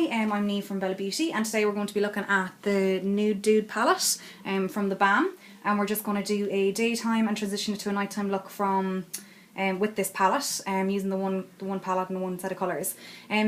Hi, I'm Neve from Bella Beauty, and today we're going to be looking at the Nude Dude palette from the Balm, and we're just going to do a daytime and transition it to a nighttime look from with this palette, using the one palette and one set of colours.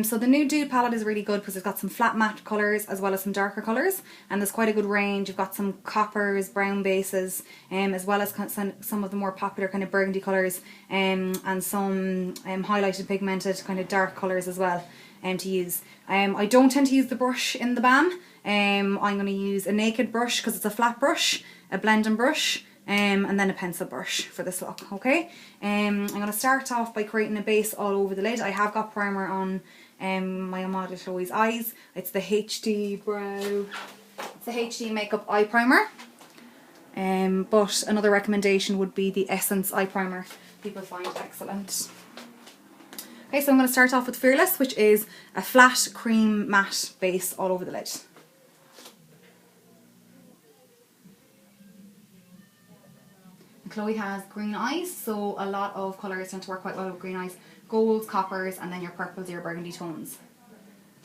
So the Nude Dude palette is really good because it's got some flat matte colours as well as some darker colours, and there's quite a good range. You've got some coppers, brown bases, as well as some of the more popular kind of burgundy colours, and some highlighted pigmented kind of dark colours as well to use. I don't tend to use the brush in the Balm. I'm going to use a naked brush because it's a flat brush, a blending brush, and then a pencil brush for this look, okay? I'm going to start off by creating a base all over the lid. I have got primer on my Amada Chloe's eyes. It's the HD Makeup Eye Primer. But another recommendation would be the Essence Eye Primer. People find excellent. Okay, so I'm going to start off with Fearless, which is a flat cream matte base all over the lid. And Chloe has green eyes, so a lot of colours tend to work quite well with green eyes. Golds, coppers, and then your purples, your burgundy tones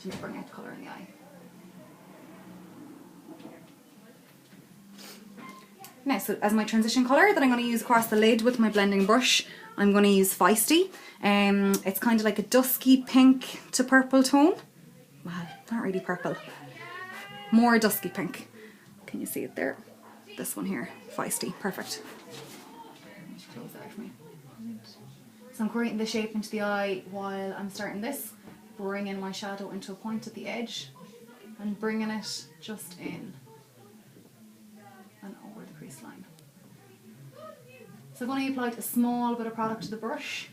to bring out the colour in the eye. Now, so as my transition colour that I'm going to use across the lid with my blending brush, I'm going to use Feisty. It's kind of like a dusky pink to purple tone. Well, not really purple. More dusky pink. Can you see it there? This one here, Feisty. Perfect. Close that out for me. So I'm creating the shape into the eye while I'm starting this. Bringing my shadow into a point at the edge and bringing it just in and over the crease line. So I've only applied a small bit of product to the brush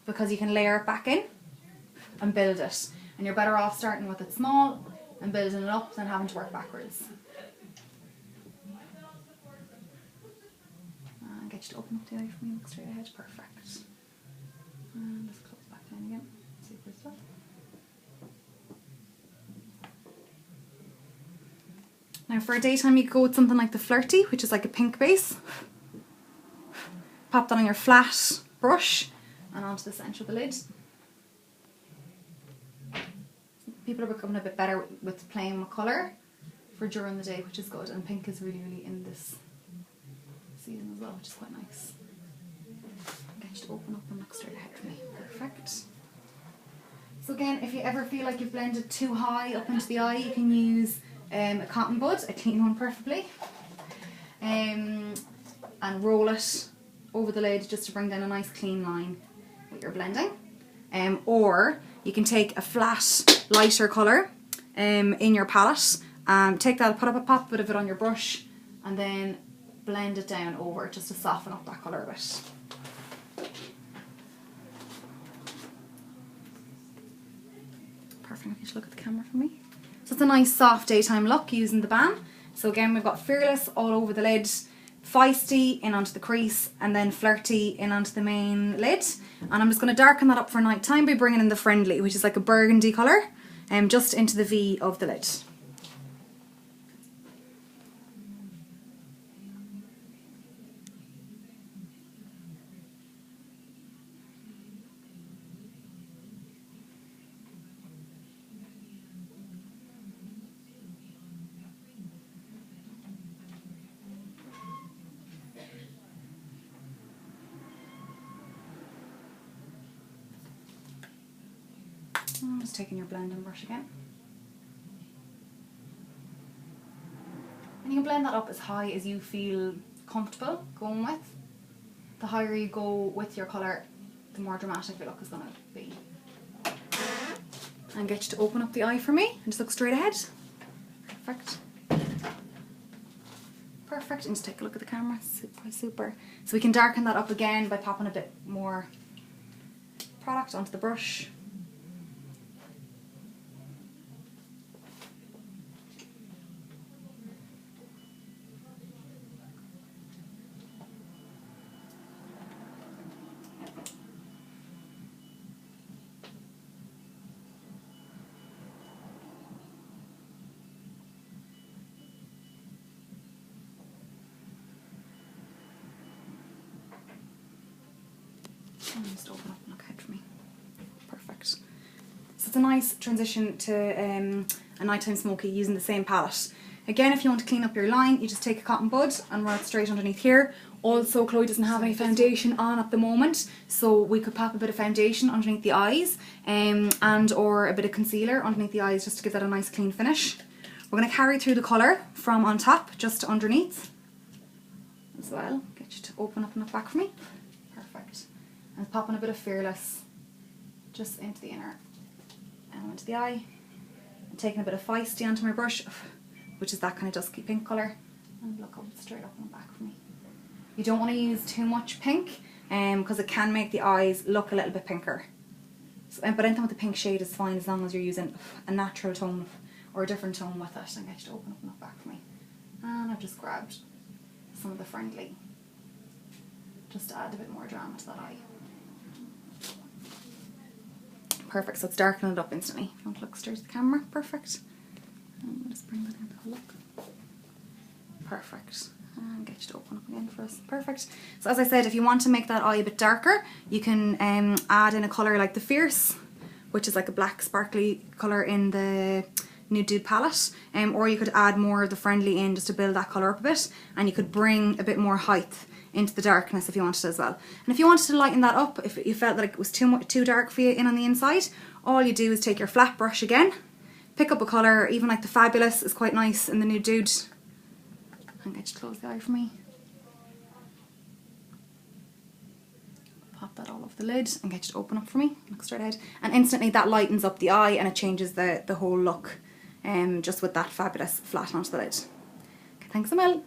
because you can layer it back in and build it. And you're better off starting with it small and building it up than having to work backwards. And get you to open up the eye for me, look straight ahead, perfect. And just close back down again, super stuff. Now for a daytime you could go with something like the Flirty, which is like a pink base. Pop that on your flat brush and onto the centre of the lid. People are becoming a bit better with playing with colour for during the day, which is good, and pink is really, really in this season as well, which is quite nice. Get you to open up and look straight ahead for me. Perfect. So again, if you ever feel like you've blended too high up into the eye, you can use a cotton bud, a clean one preferably, and roll it over the lid just to bring down a nice clean line with your blending. Or you can take a flat lighter colour in your palette, take that, put up a pop bit of it on your brush and then blend it down over just to soften up that colour a bit. Perfect, if you just look at the camera for me. So it's a nice soft daytime look using the Balm. So again, we've got Fearless all over the lid, Feisty in onto the crease, and then Flirty in onto the main lid. And I'm just going to darken that up for night time by bringing in the Friendly, which is like a burgundy colour, just into the V of the lid. I'm just taking your blending brush again. And you can blend that up as high as you feel comfortable going with. The higher you go with your colour, the more dramatic your look is going to be. And get you to open up the eye for me and just look straight ahead. Perfect. Perfect, and just take a look at the camera. Super, super. So we can darken that up again by popping a bit more product onto the brush. And just open up and look ahead for me. Perfect. So it's a nice transition to a nighttime smoky using the same palette. Again, if you want to clean up your line, you just take a cotton bud and run it straight underneath here. Also, Chloe doesn't have any foundation on at the moment, so we could pop a bit of foundation underneath the eyes and or a bit of concealer underneath the eyes just to give that a nice clean finish. We're going to carry through the colour from on top just to underneath as well. Get you to open up and up back for me. Perfect. And popping a bit of Fearless just into the inner and into the eye. And taking a bit of Feisty onto my brush, which is that kind of dusky pink colour. And look up straight up and back for me. You don't want to use too much pink because it can make the eyes look a little bit pinker. So, but anything with the pink shade is fine as long as you're using a natural tone or a different tone with it. And get you to open up and up back for me. And I've just grabbed some of the Friendly just to add a bit more drama to that eye. Perfect, so it's darkening it up instantly. If you want to look straight at the camera, perfect. And we'll just bring that in to look. Perfect. And get you to open up again for us. Perfect. So as I said, if you want to make that eye a bit darker, you can add in a colour like the Fierce, which is like a black sparkly colour in the Nude palette, or you could add more of the Friendly in just to build that colour up a bit, and you could bring a bit more height into the darkness if you wanted as well. And if you wanted to lighten that up, if you felt that it was too dark for you in on the inside, all you do is take your flat brush again, pick up a colour, even like the Fabulous is quite nice in the Nude, and get you to close the eye for me. Pop that all over the lid and get you to open up for me, look straight ahead, and instantly that lightens up the eye and it changes the whole look just with that Fabulous flat onto the lid. Okay, thanks a mil.